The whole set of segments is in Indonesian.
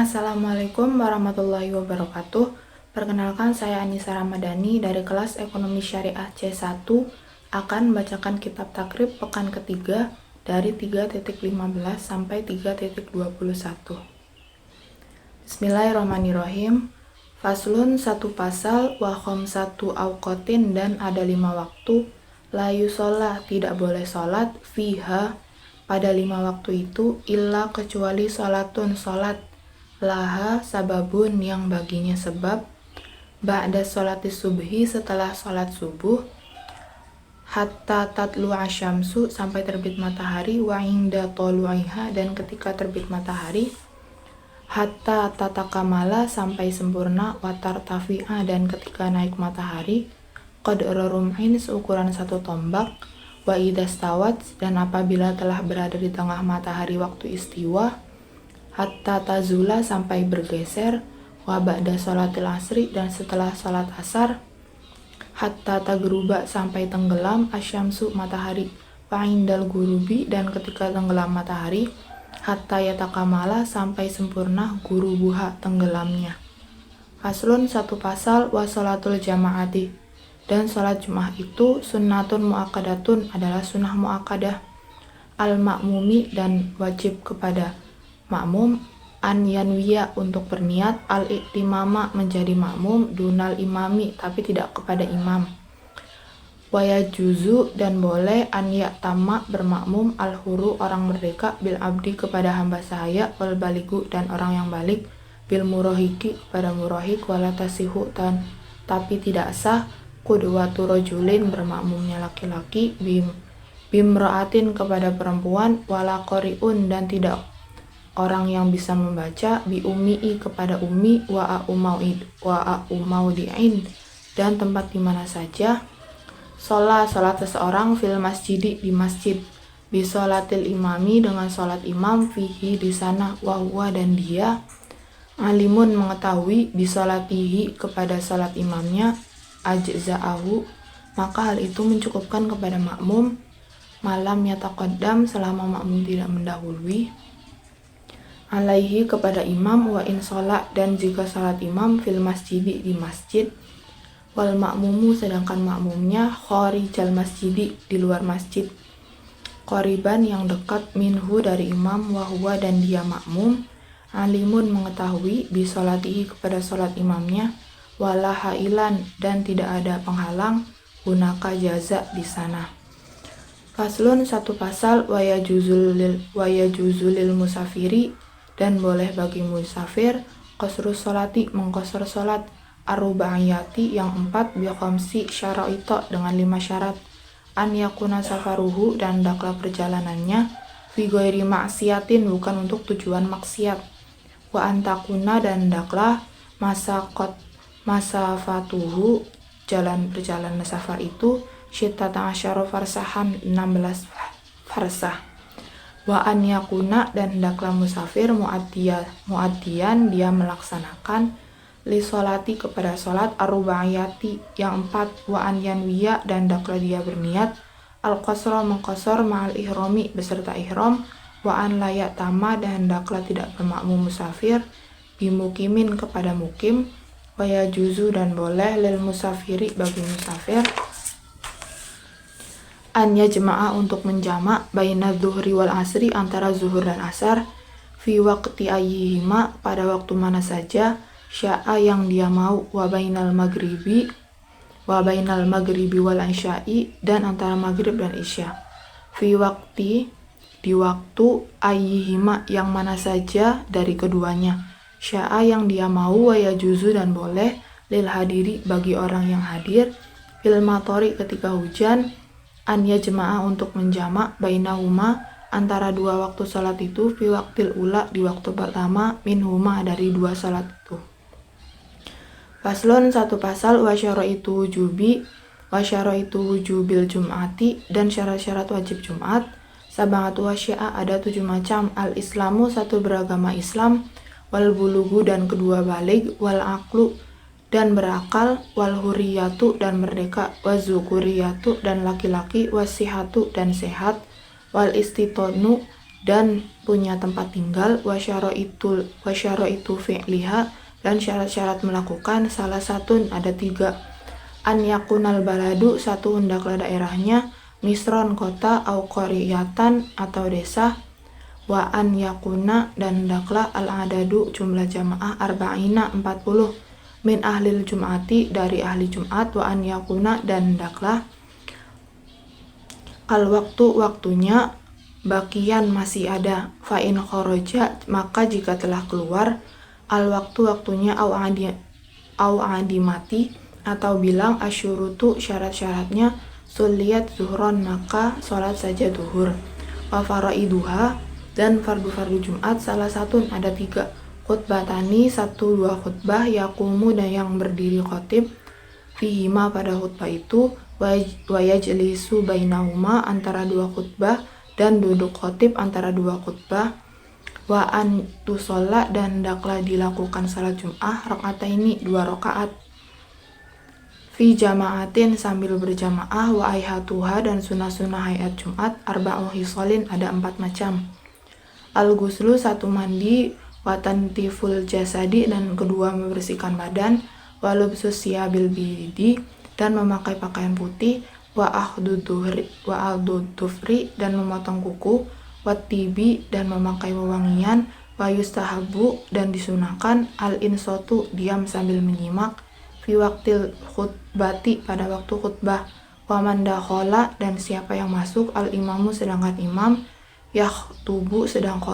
Assalamualaikum warahmatullahi wabarakatuh. Perkenalkan, saya Anissa Ramadhani dari kelas Ekonomi Syariah C1 akan membacakan kitab takrib pekan ketiga dari 3.15 sampai 3.21. Bismillahirrahmanirrahim. Faslun, satu pasal, wa khamsatu awqatin, dan ada 5 waktu, la yusolah, tidak boleh sholat, fiha, pada 5 waktu itu, illa, kecuali sholatun, sholat, laha, sababun, yang baginya sebab, ba'da sholatis subhi, setelah sholat subuh, hatta tatlu asyamsu, sampai terbit matahari, wa inda tolu'iha, dan ketika terbit matahari, hatta tatakamala, sampai sempurna, watar tafi'a, dan ketika naik matahari, qadra rumhin, seukuran 1 tombak, wa idastawat, dan apabila telah berada di tengah matahari waktu istiwa, hatta tazula, sampai bergeser, wa ba'da sholatil asri, dan setelah sholat asar, hatta tagruba, sampai tenggelam, asyamsu, matahari, wa indal gurubi, dan ketika tenggelam matahari, hatta yatakamala, sampai sempurna, gurubuha, tenggelamnya. Faslun, satu pasal, wa sholatul jama'ati, dan sholat Jumat itu sunnatun mu'akkadatun, adalah sunnah mu'akkadah, al-ma'mumi, dan wajib kepada makmum, an yanwiya, untuk berniat, al-iktimama, menjadi makmum, dunal imami, tapi tidak kepada imam, waya juzu, dan boleh, an yaktama, bermakmum, al-huru, orang merdeka, bil abdi, kepada hamba sahaya, wal baligu, dan orang yang balik, bil murohiki, kepada murohik, walatasihu, dan tapi tidak sah, qudwatu rojulin, bermakmumnya laki-laki, bimroatin, kepada perempuan, wala qori'un, dan tidak orang yang bisa membaca, bi ummi'i, kepada ummi, wa umaudi'in, dan tempat di mana saja, sholat seseorang, fil masjidi, di masjid, bi sholatil imami, dengan sholat imam, fihi, di sana, wa huwa, dan dia, alimun, mengetahui, bi sholatihi, kepada sholat imamnya, ajza'ahu, maka hal itu mencukupkan kepada makmum, malam yataqaddam, selama makmum tidak mendahului, alaihi, kepada imam, wa in sholat, dan jika sholat imam, fil masjidi, di masjid, wal makmumu, sedangkan makmumnya, khorijal masjidi, di luar masjid, qoriban, yang dekat, minhu, dari imam, wa huwa, dan dia makmum, alimun, mengetahui, bi sholatihi, kepada sholat imamnya, wala hailan, dan tidak ada penghalang, hunaka, jaza, di sana. Faslun, satu pasal, waya juzulil musafiri, dan boleh bagi musafir, qasrus sholati, mengqasar sholat, aruba'iyati, yang 4, biqamsi syara'ita, dengan 5 syarat, an yakuna safaruhu, dan hendaklah perjalanannya, fi ghairi maksiatin, bukan untuk tujuan maksiat, wa antakuna, dan hendaklah masafatuhu, jalan perjalanan safar itu, syittata asyara farsahan, 16 farsah, wa an yakuna, dan hendaklah musafir, muaddiyan, dia melaksanakan, li sholati, kepada sholat, aruba'iyati, yang 4, wa an yanwiya, dan hendaklah dia berniat, al-qasra, mengqasar, ma'al ihrami, beserta ihram, wa an layak tama, dan hendaklah tidak bermakmum musafir, bimukimin, kepada mukim, wa yajuzu, dan boleh, lil musafiri, bagi musafir, an yajma'a, untuk menjamak, baina zuhri wal asri, antara zuhur dan asar, fi waqti ayyihima, pada waktu mana saja, sya'a, yang dia mau, wa bainal maghribi wal isya'i, dan antara maghrib dan isya, fi waqti, di waktu, ayyihima, yang mana saja dari keduanya, sya'a, yang dia mau, wa yajuzu, dan boleh, lil hadiri, bagi orang yang hadir, fil matori, ketika hujan, an yajma'a, untuk menjamak, bainahuma, antara 2 waktu salat itu, fi waqtil ula, di waktu pertama, minhuma, dari 2 salat itu. Faslun, satu pasal, wa syaraitu wujubil jum'ati, dan syarat-syarat wajib Jumat, sab'atu asya'a, ada 7 macam, al-islamu, satu beragama Islam, wal bulugu, dan kedua balig, wal aqlu, dan berakal, wal huriyatu, dan merdeka, wazukuriyatu, dan laki-laki, wasihatu, dan sehat, wal istitonu, dan punya tempat tinggal, wasyaro itu fi'liha, dan syarat-syarat melakukan, salah satu ada 3. An yakunal baladu, 1 hendaklah daerahnya, misron kota, au qaryatan atau desa, wa an yakuna dan hendaklah al adadu jumlah jamaah arba'ina 40, min ahlil jum'ati dari ahli Jumat, wa an yakuna dan hendaklah al waktu waktunya, bakian masih ada, fa in kharaja maka jika telah keluar, al waktu waktunya, au adimati atau bilang asyurutu syarat-syaratnya, suliyat zuhron maka sholat saja duhur, wa faraiduha dan fardu-fardu Jumat salah satu ada 3, khutbatani 1-2 khutbah, yakumu dan yang berdiri khotib, fihima pada khutbah itu, wa yajlisu bainahuma antara 2 khutbah dan duduk khotib antara 2 khutbah, wa an tusolla dan hendaklah dilakukan salat Jum'ah rakaataini 2 rakaat, fi jamaatin sambil berjamaah, wa aihatuha dan sunah-sunah hayat Jumat arba'u hisolin ada 4 macam, al-guslu 1 mandi, wa tantiful jasadi dan kedua membersihkan badan, wa lubsus siyabil bidi dan memakai pakaian putih, wa ahdudufri dan memotong kuku, wa tibi dan memakai wewangian, wa yustahabu dan disunahkan al-insotu diam sambil menyimak, fi waktil khutbati pada waktu khutbah, wa man dakhala dan siapa yang masuk, al-imamu sedangkan imam, yakhtubu sedang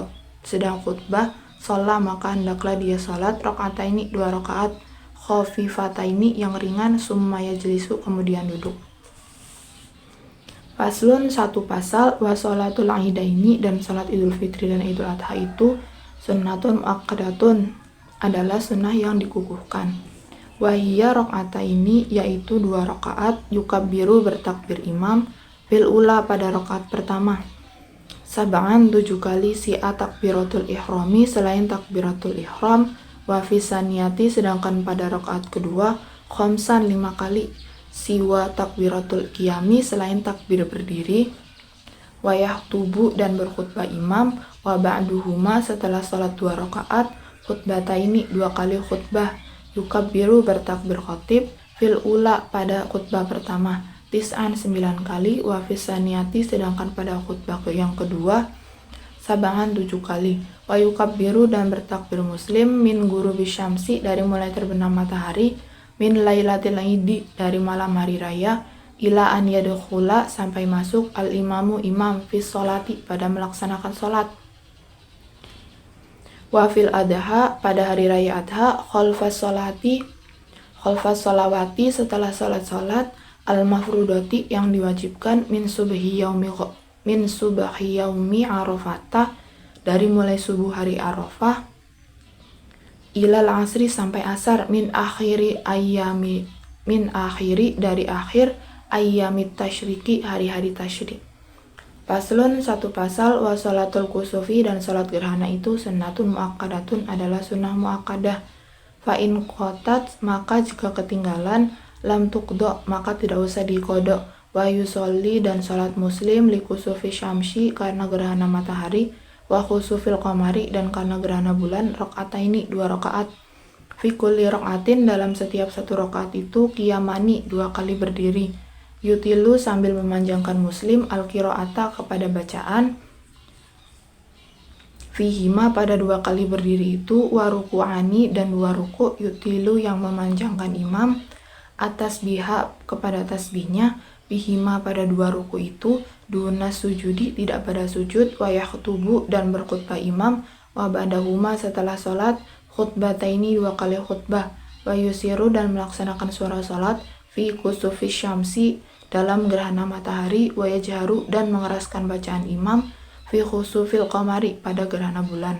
khutbah, sholat maka hendaklah dia sholat, rakaataini 2 rakaat, khafifataini yang ringan, summa yajlisu kemudian duduk. Faslun 1 pasal, wa sholatul idaini dan sholat Idul Fitri dan Idul Adha itu sunnatun muakkadatun adalah sunnah yang dikukuhkan. Wahiyya rakaataini yaitu 2 rakaat, yukabbiru bertakbir imam, fil ula pada rakaat pertama, sab'an 7 kali, si'a takbiratul ihrami selain takbiratul ihram, wa fisaniyati sedangkan pada rakaat kedua, khamsan 5 kali, siwa takbiratul qiyami selain takbir berdiri, wa yahtubu dan berkhutbah imam, wa ba'duhuma setelah salat 2 rakaat, khutbataini 2 kali khutbah, yukabbiru bertakbir khatib, fil ula pada khutbah pertama, tis'an 9 kali, wa fisaniyati sedangkan pada khutbah yang kedua, sab'an 7 kali, wa yukabbiru dan bertakbir muslim, min ghurubi syamsi dari mulai terbenam matahari, min lailatil idi dari malam hari raya, ila an yadkhula sampai masuk, al imamu imam, fis sholati pada melaksanakan sholat, wa fil adha pada hari raya adha, khalfas sholawati setelah sholat al-mafrudati yang diwajibkan, min subhi yaumi arafata dari mulai subuh hari Arafah, ilal asri sampai asar, min akhiri dari akhir ayyamit tasyriki hari-hari tasyrik. Faslun 1 pasal, wa sholatul kusufi dan sholat gerhana itu sunnatun muakkadatun adalah sunnah muakkadah, fa in qotat maka jika ketinggalan, lam tuqdo maka tidak usah diqodok, wa yusolli dan sholat muslim li kusufi syamsi karena gerhana matahari, wa khusufil qamari dan karena gerhana bulan, rakaataini 2 rakaat, fi kulli rakaatin dalam setiap 1 rakaat itu, qiyamani 2 kali berdiri, yutilu sambil memanjangkan muslim, al-qiraata kepada bacaan, fihima pada 2 kali berdiri itu, wa ruku'ani dan 2 ruku', yutilu yang memanjangkan imam, atas biha kepada tasbihnya, fihima pada 2 ruku' itu, duna sujudi tidak pada sujud, wa yakhtubu dan berkhutbah imam, wa ba'dahuma setelah sholat, khutbataini 2 kali khutbah, wa yusiru dan melaksanakan suara sholat, fi kusufi syamsi dalam gerhana matahari, wa yajharu dan mengeraskan bacaan imam, fi khusufil qamari pada gerhana bulan.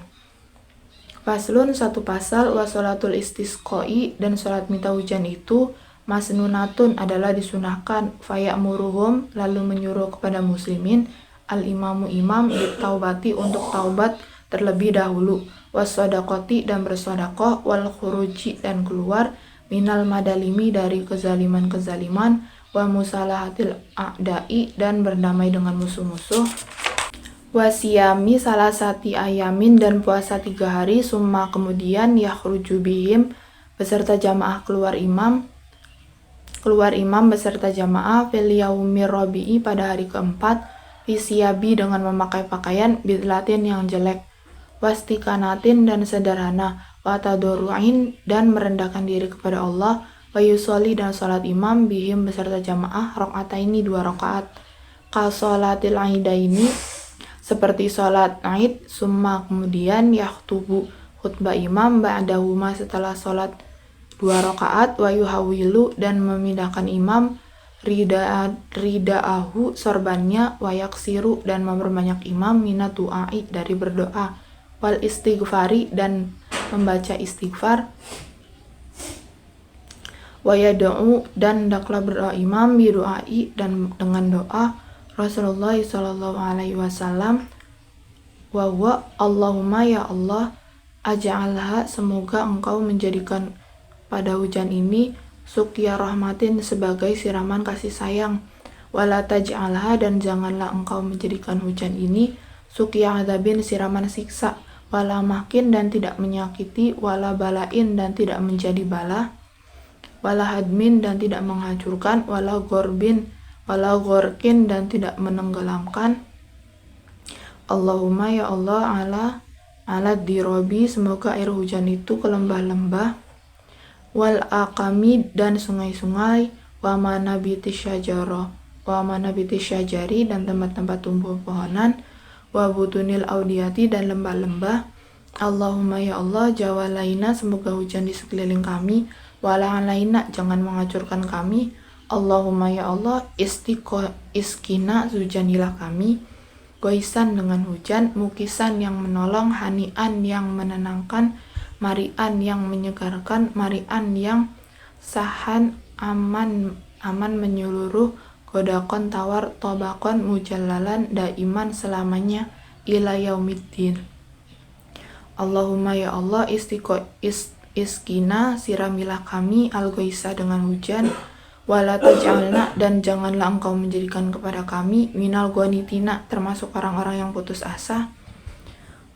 Faslun 1 pasal, wa sholatul istisqoi dan sholat minta hujan itu masnunatun adalah disunahkan, faya'muruhum lalu menyuruh kepada muslimin, al-imamu imam, bitaubati untuk taubat terlebih dahulu, was-sodaqoti dan bersodakoh, wal khuruji dan keluar, minal madalimi dari kezaliman-kezaliman, wa musalahatil a'da'i dan berdamai dengan musuh-musuh, Wasiyami salasati ayamin dan puasa 3 hari, summa kemudian yakhruju bihim beserta jamaah keluar imam beserta jamaah fil yaumir rabi'i pada hari keempat, fisiyabi dengan memakai pakaian bidlatin yang jelek, wastikanatin dan sederhana, watadoru'in dan merendahkan diri kepada Allah, wayusoli dan salat imam bihim beserta jamaah rakaataini 2 rakaat, kasolatil aidaini seperti salat Aid, summa kemudian yakhtubu khutbah imam ba'dahuma setelah salat 2 rakaat, wa yuhawilu dan memindahkan imam ridaahu sorbannya, wa yaksiru dan memperbanyak imam minat du'ai dari berdoa, wal istighfari dan membaca istighfar, wa yad'u dan hendaklah berdoa imam bidu'ai dan dengan doa Rasulullah sallallahu alaihi wasallam, wa Allahumma ya Allah, aj'alha semoga engkau menjadikan pada hujan ini suqya rahmatin sebagai siraman kasih sayang, wala taj'alha dan janganlah engkau menjadikan hujan ini suqya adzabin siraman siksa, wala mahkin dan tidak menyakiti, wala balain dan tidak menjadi bala, wala hadmin dan tidak menghancurkan, wala ghorkin dan tidak menenggelamkan. Allahumma ya Allah ala dirobi semoga air hujan itu ke lembah-lembah, wal aqami dan sungai-sungai, wa manabiti syajari dan tempat-tempat tumbuh pohonan, wa butunil audiyati dan lembah-lembah. Allahumma ya Allah jawalaina semoga hujan di sekeliling kami, wala alaina jangan menghancurkan kami. Allahumma ya Allah iskina hujanilah kami, goisan dengan hujan, mukisan yang menolong, hanian yang menenangkan, marian yang menyegarkan, marian yang sahan, aman menyeluruh, godakon tawar, tobakon mujallalan daiman selamanya, ila yaumiddin. Allahumma ya Allah iskina siramilah kami al-goisa dengan hujan, wala taj'alna dan janganlah engkau menjadikan kepada kami minal ghanitina termasuk orang-orang yang putus asa.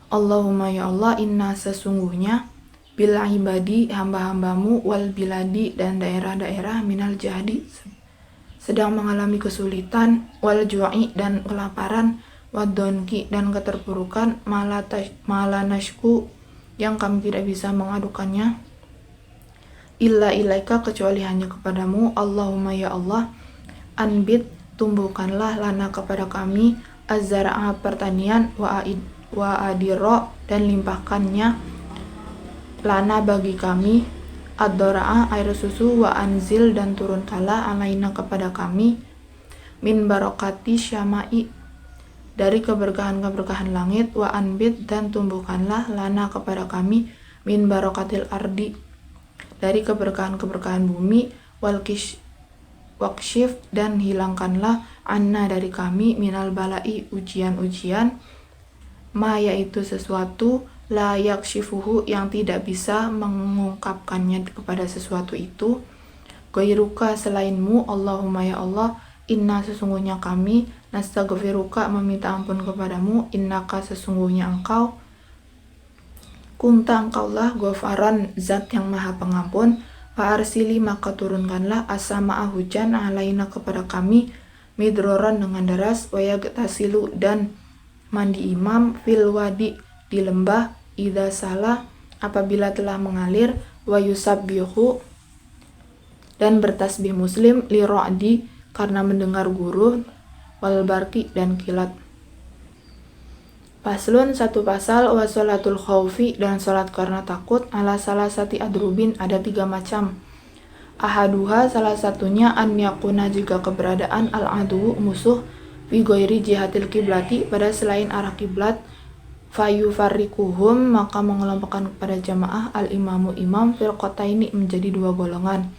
Allahumma ya Allah inna sesungguhnya bil ibadi hamba-hambamu, wal biladi dan daerah-daerah minal jahdi sedang mengalami kesulitan, wal ju'i dan kelaparan, wadonki dan keterpurukan, malanashku yang kami tidak bisa mengadukannya, illa ilaika kecuali hanya kepadamu. Allahumma ya Allah anbit tumbuhkanlah lana kepada kami az-zar'a pertanian, wa adiro dan limpahkannya lana bagi kami ad-dora'a air susu, wa anzil dan turunkanlah alaina kepada kami min barokati syama'i dari keberkahan-keberkahan langit, wa anbit dan tumbuhkanlah lana kepada kami min barokatil ardi dari keberkahan-keberkahan bumi, wakshif dan hilangkanlah anna dari kami minal balai ujian-ujian, ma yaitu sesuatu la yakshifuhu yang tidak bisa mengungkapkannya kepada sesuatu itu, ghairuka selainmu. Allahumma ya Allah inna sesungguhnya kami nastaghfiruka meminta ampun kepadamu, innaka sesungguhnya engkau kunta engkaulah ghafaran zat yang maha pengampun, fa arsili maka turunkanlah as-samaa hujan alaina kepada kami midroran dengan deras, wa yagtasilu dan mandi imam fil wadi di lembah, idza salah apabila telah mengalir, wa yusabbihu dan bertasbih muslim li ra'di karena mendengar guruh, wal barki dan kilat. Paslun satu pasal, wa sholatul khaufi dan sholat karena takut, ala salasati adrubin ada 3 macam. Ahaduha salah satunya an yakuna jika keberadaan al-adu musuh fi ghairi jihatil kiblati pada selain arah kiblat, fayufarrikuhum maka mengelompokkan kepada jamaah al-imamu imam firqataini menjadi 2 golongan.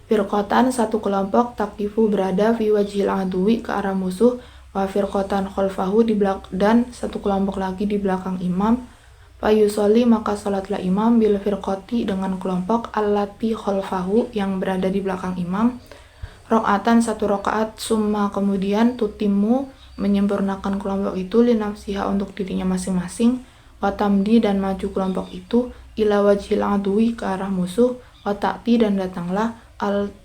Firqatan satu kelompok takifu berada fi wajhil adui ke arah musuh, wa firqatan khalfahu dan satu kelompok lagi di belakang imam, fayusolli maka salatlah imam bil firqati dengan kelompok allati khalfahu yang berada di belakang imam, rakaatan 1 rakaat, summa kemudian tutimu menyempurnakan kelompok itu linafsiha untuk dirinya masing-masing, watamdi dan maju kelompok itu ila wajhil adui ke arah musuh, wata'ti dan datanglah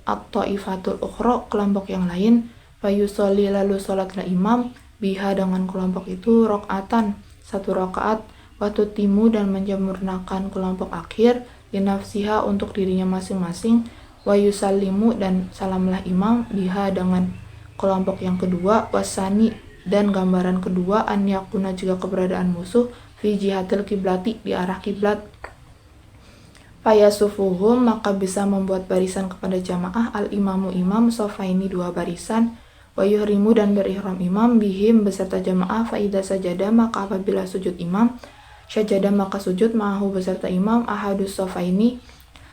at-ta'ifatul ukhra kelompok yang lain, fayusolli lalu sholatlah imam biha dengan kelompok itu rok'atan satu rakaat, watutimu dan menyempurnakan kelompok akhir linafsiha untuk dirinya masing-masing, wayusallimu dan salamlah imam biha dengan kelompok yang kedua, wasani dan gambaran kedua an yakuna juga keberadaan musuh fi jihatil kiblati di arah kiblat. Fayasufuhum maka bisa membuat barisan kepada jamaah al imamu imam sofaini dua barisan, wa yuhrimu dan berihram imam bihim beserta jamaah, faida sajada maka apabila sujud imam, sajada maka sujud ma'ahu beserta imam ahadus sofaini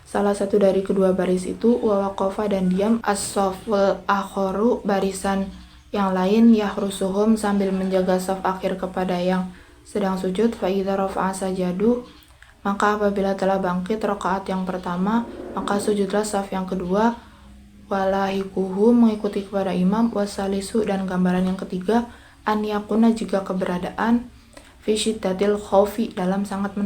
salah satu dari kedua baris itu, wa waqafa dan diam as-saful akharu barisan yang lain yahrusuhum sambil menjaga saf akhir kepada yang sedang sujud, fa idza rafa'a sajadu maka apabila telah bangkit rakaat yang pertama maka sujudlah saf yang kedua, walahikuhu mengikuti kepada imam, wasalisu dan gambaran yang ketiga an yakuna jika keberadaan fi syiddatil khaufi dalam sangat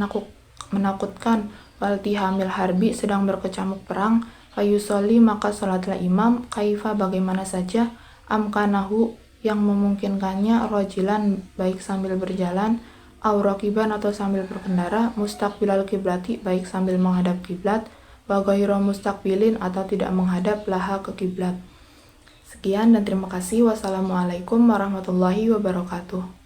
menakutkan, waltihamil harbi sedang berkecamuk perang, fayusolli maka salatlah imam kaifa bagaimana saja amkanahu yang memungkinkannya, rojilan baik sambil berjalan, aurakiban atau sambil berkendara, mustaqbilal kiblati baik sambil menghadap kiblat, wa ghairu mustaqbilin atau tidak menghadap laha ke kiblat. Sekian dan terima kasih. Wassalamualaikum warahmatullahi wabarakatuh.